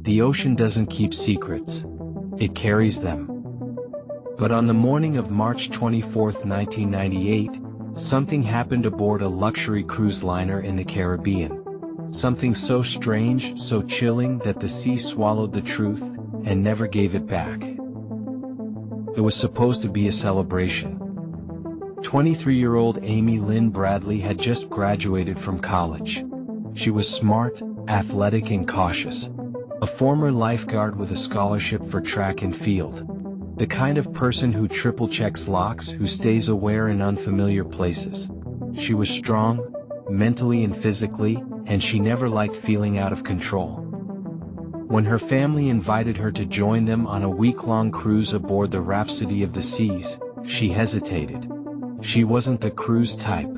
The ocean doesn't keep secrets. It carries them. But on the morning of March 24, 1998, something happened aboard a luxury cruise liner in the Caribbean. Something so strange, so chilling that the sea swallowed the truth and never gave it back. It was supposed to be a celebration. 23-year-old Amy Lynn Bradley had just graduated from college. She was smart, athletic and cautious. A former lifeguard with a scholarship for track and field. The kind of person who triple-checks locks, who stays aware in unfamiliar places. She was strong, mentally and physically, and she never liked feeling out of control. When her family invited her to join them on a week-long cruise aboard the Rhapsody of the Seas, she hesitated. She wasn't the cruise type.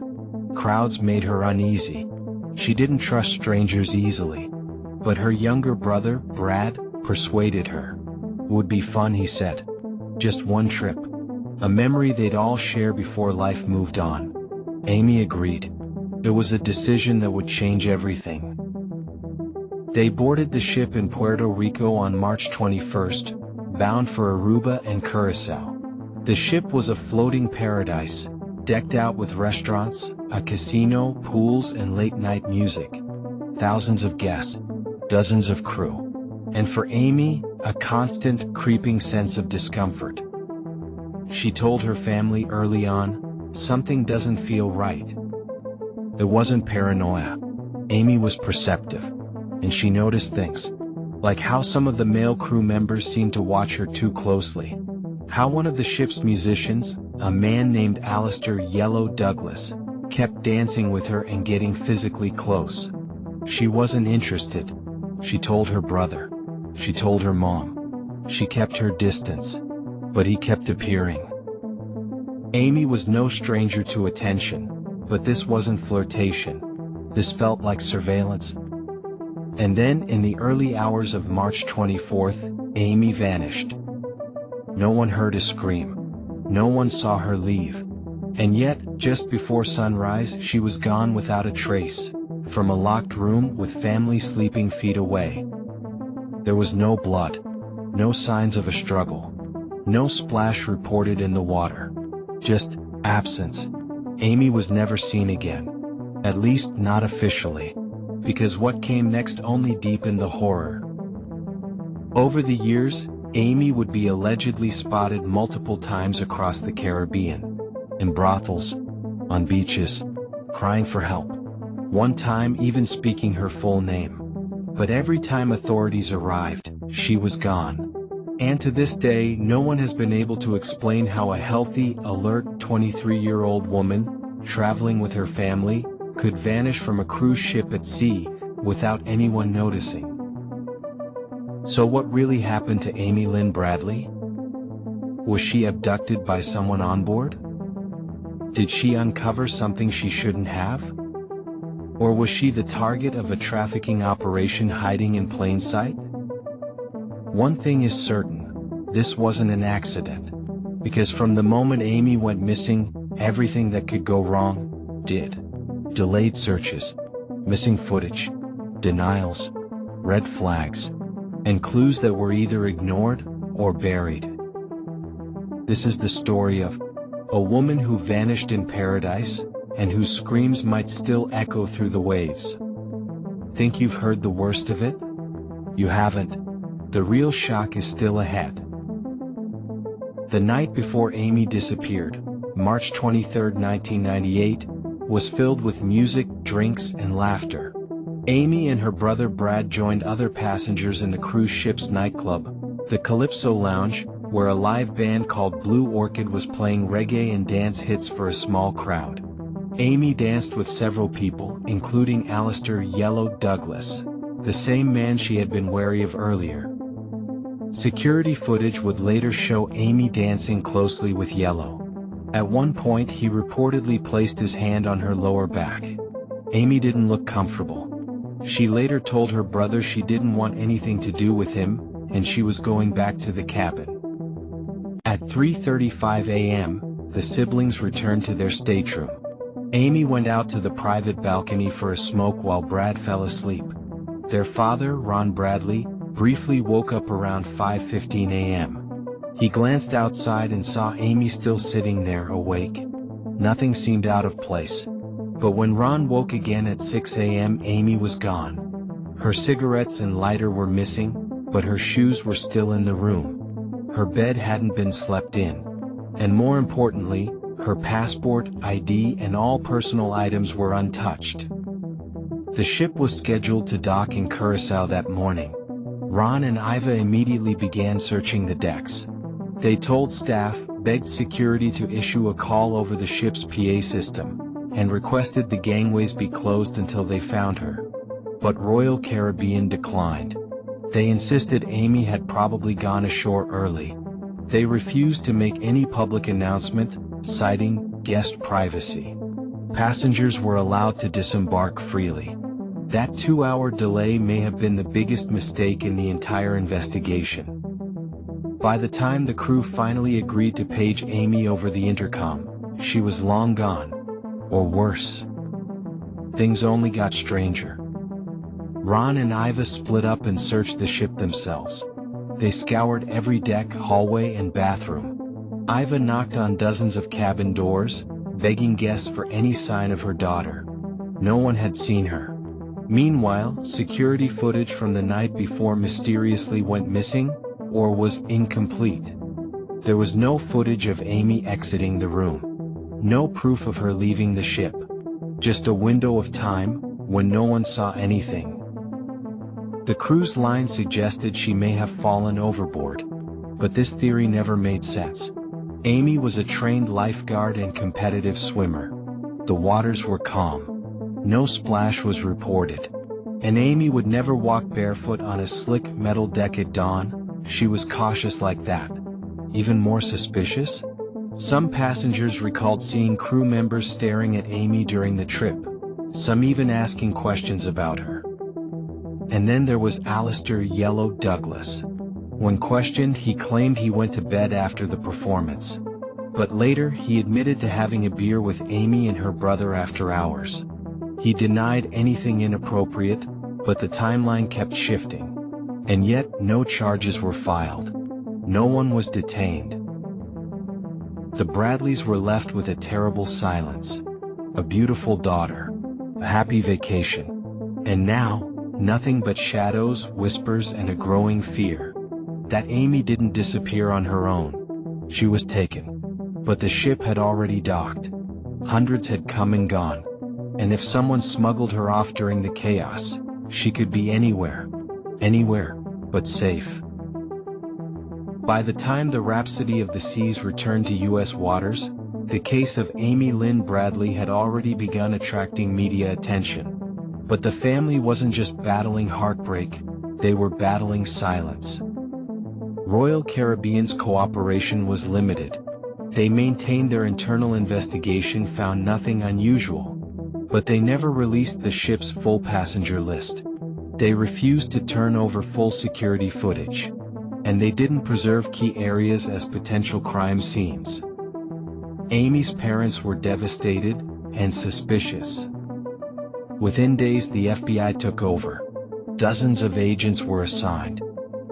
Crowds made her uneasy. She didn't trust strangers easily. But her younger brother, Brad, persuaded her. It would be fun, he said. Just one trip. A memory they'd all share before life moved on. Amy agreed. It was a decision that would change everything. They boarded the ship in Puerto Rico on March 21st, bound for Aruba and Curacao. The ship was a floating paradise, decked out with restaurants, a casino, pools and late-night music. Thousands of guests, dozens of crew. And for Amy, a constant, creeping sense of discomfort. She told her family early on, something doesn't feel right. It wasn't paranoia. Amy was perceptive. And she noticed things. Like how some of the male crew members seemed to watch her too closely. How one of the ship's musicians, a man named Alistair "Yellow" Douglas, kept dancing with her and getting physically close. She wasn't interested. She told her brother. She told her mom. She kept her distance. But he kept appearing. Amy was no stranger to attention. But this wasn't flirtation. This felt like surveillance. And then, in the early hours of March 24th, Amy vanished. No one heard a scream. No one saw her leave. And yet, just before sunrise, she was gone without a trace. From a locked room with family sleeping feet away. There was no blood. No signs of a struggle. No splash reported in the water. Just absence. Amy was never seen again. At least not officially. Because what came next only deepened the horror. Over the years, Amy would be allegedly spotted multiple times across the Caribbean. In brothels, on beaches, crying for help. One time even speaking her full name. But every time authorities arrived, she was gone. And to this day, no one has been able to explain how a healthy, alert 23-year-old woman, traveling with her family, could vanish from a cruise ship at sea, without anyone noticing. So what really happened to Amy Lynn Bradley? Was she abducted by someone on board? Did she uncover something she shouldn't have? Or was she the target of a trafficking operation hiding in plain sight? One thing is certain, this wasn't an accident. Because from the moment Amy went missing, everything that could go wrong, did. Delayed searches, missing footage, denials, red flags, and clues that were either ignored or buried. This is the story of a woman who vanished in paradise, and whose screams might still echo through the waves. Think you've heard the worst of it? You haven't. The real shock is still ahead. The night before Amy disappeared, March 23, 1998, was filled with music, drinks, and laughter. Amy and her brother Brad joined other passengers in the cruise ship's nightclub, the Calypso Lounge, where a live band called Blue Orchid was playing reggae and dance hits for a small crowd. Amy danced with several people, including Alistair "Yellow" Douglas, the same man she had been wary of earlier. Security footage would later show Amy dancing closely with Yellow. At one point he reportedly placed his hand on her lower back. Amy didn't look comfortable. She later told her brother she didn't want anything to do with him, and she was going back to the cabin. At 3:35 a.m., the siblings returned to their stateroom. Amy went out to the private balcony for a smoke while Brad fell asleep. Their father, Ron Bradley, briefly woke up around 5:15 a.m. He glanced outside and saw Amy still sitting there awake. Nothing seemed out of place. But when Ron woke again at 6 a.m., Amy was gone. Her cigarettes and lighter were missing, but her shoes were still in the room. Her bed hadn't been slept in. And more importantly, her passport, ID, and all personal items were untouched. The ship was scheduled to dock in Curacao that morning. Ron and Iva immediately began searching the decks. They told staff, begged security to issue a call over the ship's PA system, and requested the gangways be closed until they found her. But Royal Caribbean declined. They insisted Amy had probably gone ashore early. They refused to make any public announcement, citing guest privacy. Passengers were allowed to disembark freely. That 2-hour delay may have been the biggest mistake in the entire investigation. By the time the crew finally agreed to page Amy over the intercom, she was long gone. Or worse. Things only got stranger. Ron and Iva split up and searched the ship themselves. They scoured every deck, hallway, and bathroom. Iva knocked on dozens of cabin doors, begging guests for any sign of her daughter. No one had seen her. Meanwhile, security footage from the night before mysteriously went missing, or was incomplete. There was no footage of Amy exiting the room. No proof of her leaving the ship. Just a window of time, when no one saw anything. The cruise line suggested she may have fallen overboard. But this theory never made sense. Amy was a trained lifeguard and competitive swimmer. The waters were calm. No splash was reported. And Amy would never walk barefoot on a slick metal deck at dawn. She was cautious like that. Even more suspicious? Some passengers recalled seeing crew members staring at Amy during the trip. Some even asking questions about her. And then there was Alistair "Yellow" Douglas. When questioned, he claimed he went to bed after the performance. But later, he admitted to having a beer with Amy and her brother after hours. He denied anything inappropriate, but the timeline kept shifting. And yet, no charges were filed. No one was detained. The Bradleys were left with a terrible silence. A beautiful daughter. A happy vacation. And now, nothing but shadows, whispers, and a growing fear. That Amy didn't disappear on her own. She was taken. But the ship had already docked. Hundreds had come and gone. And if someone smuggled her off during the chaos, she could be anywhere. Anywhere, but safe. By the time the Rhapsody of the Seas returned to U.S. waters, the case of Amy Lynn Bradley had already begun attracting media attention. But the family wasn't just battling heartbreak, they were battling silence. Royal Caribbean's cooperation was limited. They maintained their internal investigation, found nothing unusual. But they never released the ship's full passenger list. They refused to turn over full security footage. And they didn't preserve key areas as potential crime scenes. Amy's parents were devastated and suspicious. Within days, the FBI took over. Dozens of agents were assigned.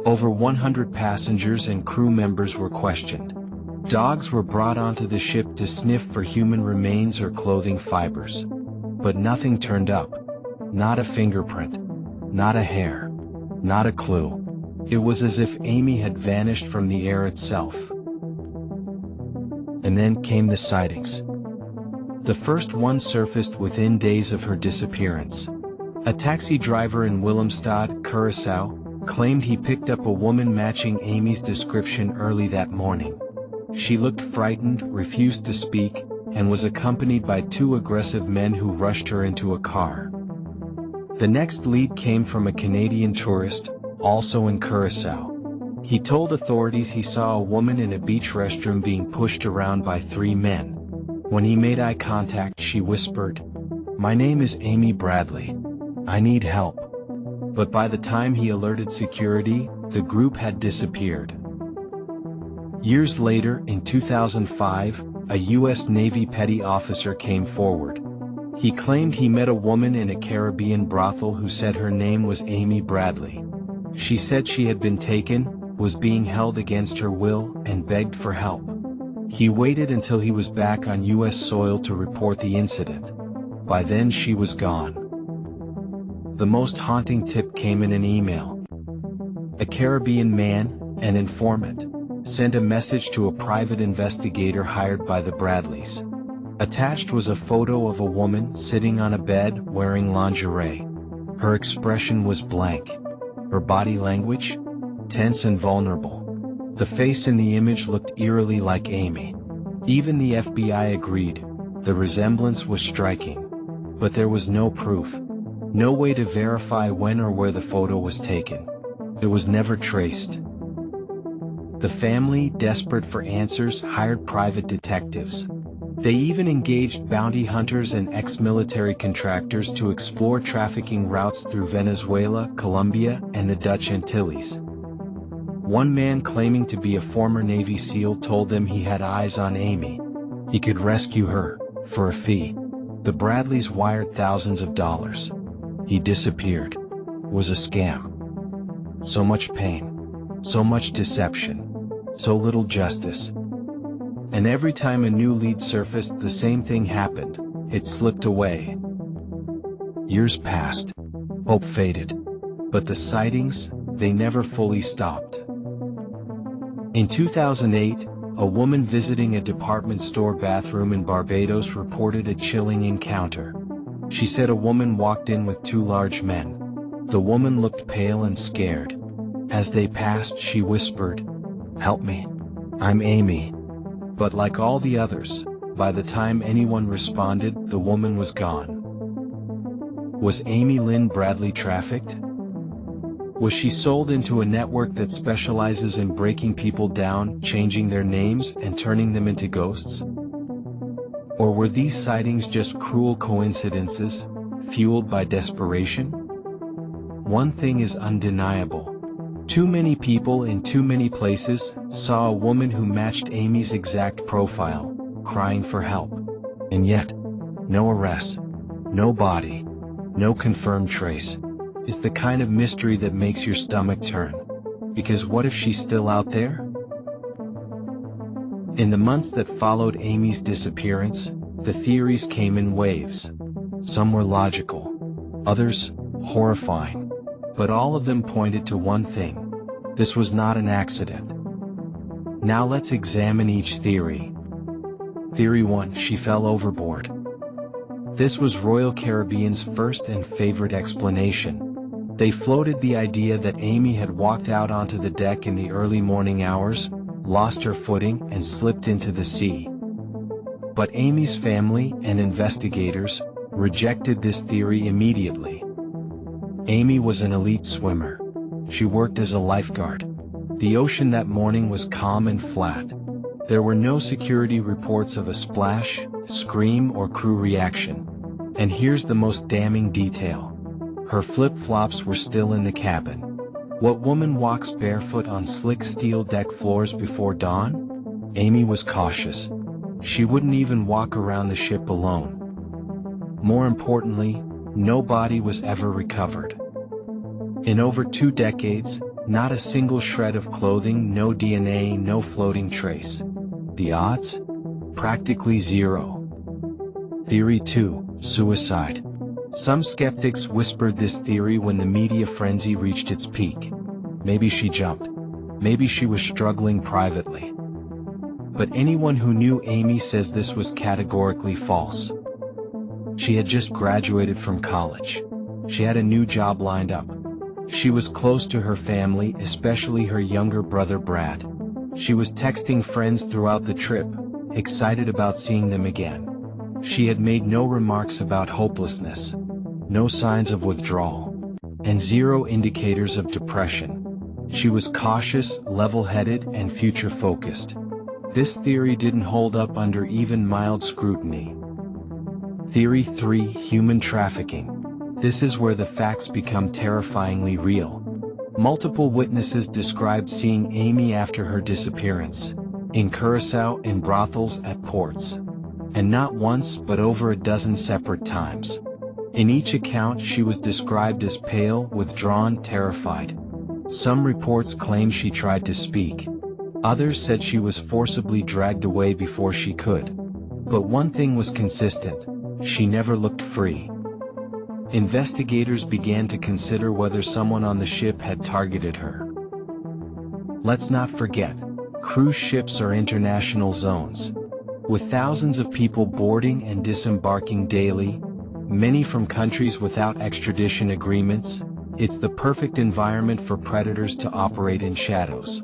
Over 100 passengers and crew members were questioned. Dogs were brought onto the ship to sniff for human remains or clothing fibers. But nothing turned up. Not a fingerprint. Not a hair. Not a clue. It was as if Amy had vanished from the air itself. And then came the sightings. The first one surfaced within days of her disappearance. A taxi driver in Willemstad, Curacao, claimed he picked up a woman matching Amy's description early that morning. She looked frightened, refused to speak, and was accompanied by 2 aggressive men who rushed her into a car. The next lead came from a Canadian tourist, also in Curacao. He told authorities he saw a woman in a beach restroom being pushed around by 3 men. When he made eye contact, she whispered, "My name is Amy Bradley. I need help." But by the time he alerted security, the group had disappeared. Years later, in 2005, a U.S. Navy petty officer came forward. He claimed he met a woman in a Caribbean brothel who said her name was Amy Bradley. She said she had been taken, was being held against her will, and begged for help. He waited until he was back on U.S. soil to report the incident. By then she was gone. The most haunting tip came in an email. A Caribbean man, an informant, sent a message to a private investigator hired by the Bradleys. Attached was a photo of a woman sitting on a bed wearing lingerie. Her expression was blank. Her body language? Tense and vulnerable. The face in the image looked eerily like Amy. Even the FBI agreed. The resemblance was striking. But there was no proof. No way to verify when or where the photo was taken. It was never traced. The family, desperate for answers, hired private detectives. They even engaged bounty hunters and ex-military contractors to explore trafficking routes through Venezuela, Colombia, and the Dutch Antilles. One man claiming to be a former Navy SEAL told them he had eyes on Amy. He could rescue her, for a fee. The Bradleys wired thousands of dollars. He disappeared. Was a scam. So much pain. So much deception. So little justice. And every time a new lead surfaced, the same thing happened. It slipped away. Years passed. Hope faded. But the sightings, they never fully stopped. In 2008, a woman visiting a department store bathroom in Barbados reported a chilling encounter. She said a woman walked in with two large men. The woman looked pale and scared. As they passed, she whispered, "Help me. I'm Amy." But like all the others, by the time anyone responded, the woman was gone. Was Amy Lynn Bradley trafficked? Was she sold into a network that specializes in breaking people down, changing their names, and turning them into ghosts? Or were these sightings just cruel coincidences, fueled by desperation? One thing is undeniable. Too many people in too many places saw a woman who matched Amy's exact profile, crying for help. And yet, no arrest, no body, no confirmed trace. Is the kind of mystery that makes your stomach turn. Because what if she's still out there? In the months that followed Amy's disappearance, the theories came in waves. Some were logical, others horrifying. But all of them pointed to one thing. This was not an accident. Now let's examine each theory. Theory 1, she fell overboard. This was Royal Caribbean's first and favorite explanation. They floated the idea that Amy had walked out onto the deck in the early morning hours, lost her footing, and slipped into the sea. But Amy's family and investigators rejected this theory immediately. Amy was an elite swimmer. She worked as a lifeguard. The ocean that morning was calm and flat. There were no security reports of a splash, scream, or crew reaction. And here's the most damning detail. Her flip-flops were still in the cabin. What woman walks barefoot on slick steel deck floors before dawn? Amy was cautious. She wouldn't even walk around the ship alone. More importantly, no body was ever recovered. In over 2 decades, not a single shred of clothing, no DNA, no floating trace. The odds? Practically zero. Theory 2, suicide. Some skeptics whispered this theory when the media frenzy reached its peak. Maybe she jumped. Maybe she was struggling privately. But anyone who knew Amy says this was categorically false. She had just graduated from college. She had a new job lined up. She was close to her family, especially her younger brother Brad. She was texting friends throughout the trip, excited about seeing them again. She had made no remarks about hopelessness, no signs of withdrawal, and zero indicators of depression. She was cautious, level-headed, and future-focused. This theory didn't hold up under even mild scrutiny. Theory 3, human trafficking. This is where the facts become terrifyingly real. Multiple witnesses described seeing Amy after her disappearance, in Curaçao, in brothels, at ports. And not once, but over a dozen separate times. In each account she was described as pale, withdrawn, terrified. Some reports claim she tried to speak. Others said she was forcibly dragged away before she could. But one thing was consistent: she never looked free. Investigators began to consider whether someone on the ship had targeted her. Let's not forget, cruise ships are international zones. With thousands of people boarding and disembarking daily, many from countries without extradition agreements, it's the perfect environment for predators to operate in shadows.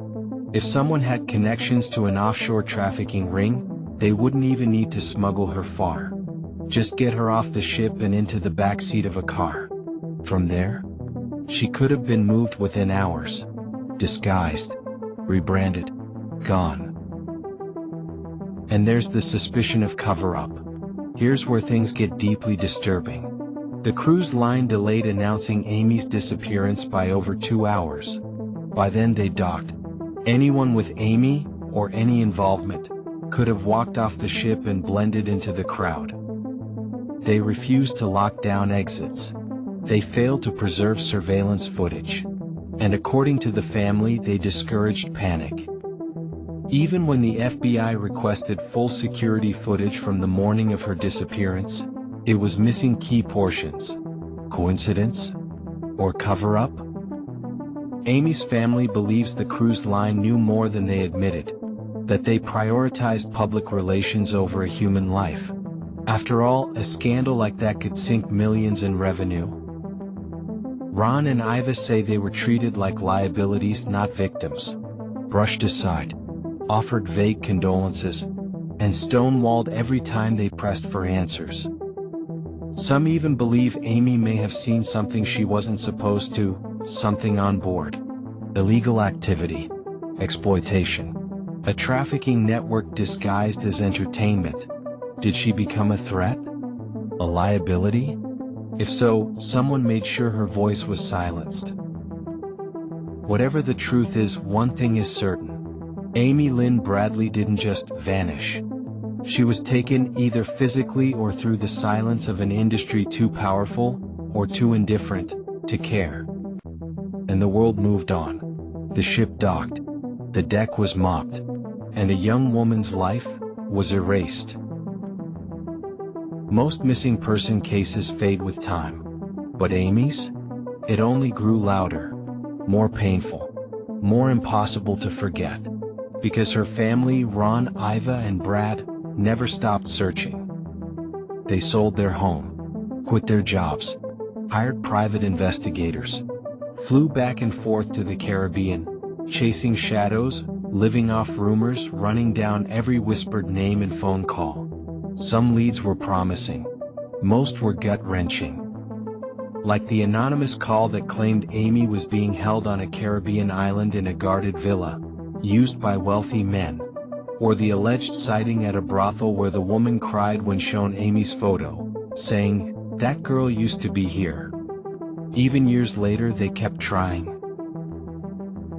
If someone had connections to an offshore trafficking ring, they wouldn't even need to smuggle her far. Just get her off the ship and into the backseat of a car. From there, she could have been moved within hours. Disguised, rebranded, gone. And there's the suspicion of cover-up. Here's where things get deeply disturbing. The cruise line delayed announcing Amy's disappearance by over 2 hours. By then they docked. Anyone with Amy, or any involvement, could have walked off the ship and blended into the crowd. They refused to lock down exits. They failed to preserve surveillance footage. And according to the family, they discouraged panic. Even when the FBI requested full security footage from the morning of her disappearance, it was missing key portions. Coincidence? Or cover-up? Amy's family believes the cruise line knew more than they admitted, that they prioritized public relations over a human life. After all, a scandal like that could sink millions in revenue. Ron and Iva say they were treated like liabilities, not victims. Brushed aside, offered vague condolences, and stonewalled every time they pressed for answers. Some even believe Amy may have seen something she wasn't supposed to, something on board. Illegal activity. Exploitation. A trafficking network disguised as entertainment. Did she become a threat? A liability? If so, someone made sure her voice was silenced. Whatever the truth is, one thing is certain. Amy Lynn Bradley didn't just vanish. She was taken either physically or through the silence of an industry too powerful, or too indifferent, to care. And the world moved on. The ship docked. The deck was mopped. And a young woman's life was erased. Most missing person cases fade with time. But Amy's? It only grew louder. More painful. More impossible to forget. Because her family, Ron, Iva, and Brad, never stopped searching. They sold their home, quit their jobs, hired private investigators, flew back and forth to the Caribbean, chasing shadows, living off rumors, running down every whispered name and phone call. Some leads were promising. Most were gut-wrenching. Like the anonymous call that claimed Amy was being held on a Caribbean island in a guarded villa, used by wealthy men. Or the alleged sighting at a brothel where the woman cried when shown Amy's photo, saying, "That girl used to be here." Even years later they kept trying.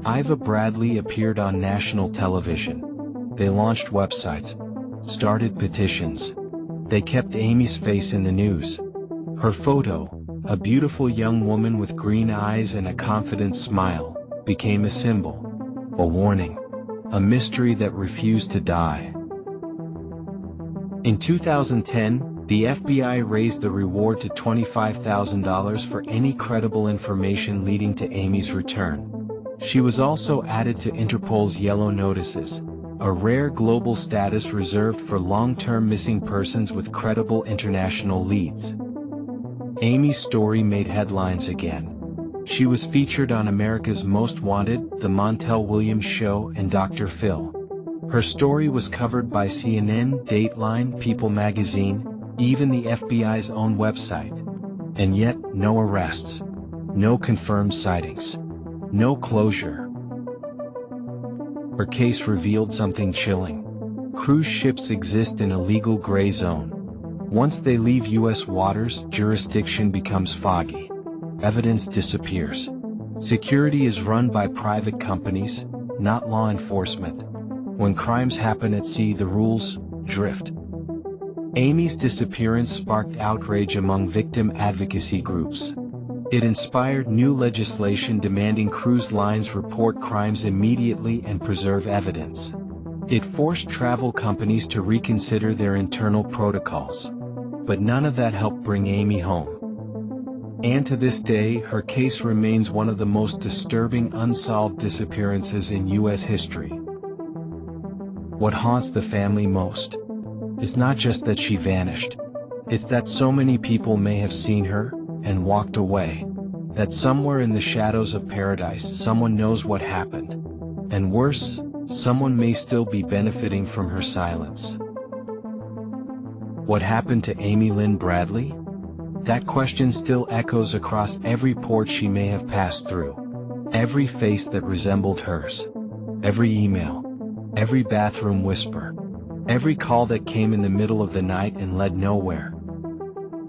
Iva Bradley appeared on national television. They launched websites, started petitions. They kept Amy's face in the news. Her photo, a beautiful young woman with green eyes and a confident smile, became a symbol, a warning. A mystery that refused to die. In 2010, the FBI raised the reward to $25,000 for any credible information leading to Amy's return. She was also added to Interpol's Yellow Notices, a rare global status reserved for long-term missing persons with credible international leads. Amy's story made headlines again. She was featured on America's Most Wanted, The Montel Williams Show, and Dr. Phil. Her story was covered by CNN, Dateline, People magazine, even the FBI's own website. And yet, no arrests. No confirmed sightings. No closure. Her case revealed something chilling. Cruise ships exist in a legal gray zone. Once they leave U.S. waters, jurisdiction becomes foggy. Evidence disappears. Security is run by private companies, not law enforcement. When crimes happen at sea, the rules drift. Amy's disappearance sparked outrage among victim advocacy groups. It inspired new legislation demanding cruise lines report crimes immediately and preserve evidence. It forced travel companies to reconsider their internal protocols. But none of that helped bring Amy home. And to this day, her case remains one of the most disturbing unsolved disappearances in U.S. history. What haunts the family most is not just that she vanished. It's that so many people may have seen her and walked away. That somewhere in the shadows of paradise, someone knows what happened. And worse, someone may still be benefiting from her silence. What happened to Amy Lynn Bradley? That question still echoes across every port she may have passed through. Every face that resembled hers. Every email. Every bathroom whisper. Every call that came in the middle of the night and led nowhere.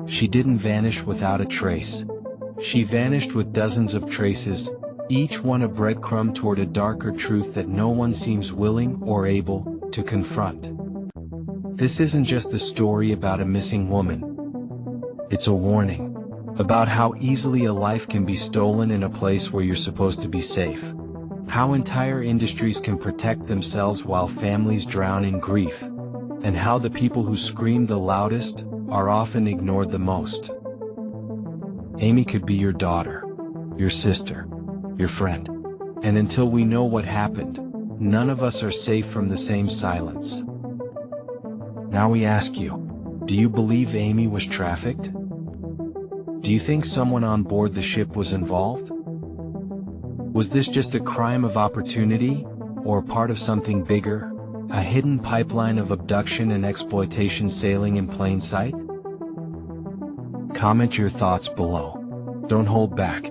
She didn't vanish without a trace. She vanished with dozens of traces, each one a breadcrumb toward a darker truth that no one seems willing or able to confront. This isn't just a story about a missing woman. It's a warning about how easily a life can be stolen in a place where you're supposed to be safe. How entire industries can protect themselves while families drown in grief. And how the people who scream the loudest are often ignored the most. Amy could be your daughter, your sister, your friend. And until we know what happened, none of us are safe from the same silence. Now we ask you, do you believe Amy was trafficked? Do you think someone on board the ship was involved? Was this just a crime of opportunity, or part of something bigger, a hidden pipeline of abduction and exploitation sailing in plain sight? Comment your thoughts below. Don't hold back.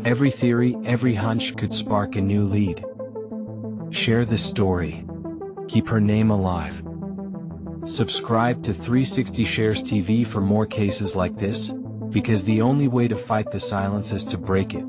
Every theory, every hunch could spark a new lead. Share this story. Keep her name alive. Subscribe to 360 Shares TV for more cases like this, because the only way to fight the silence is to break it.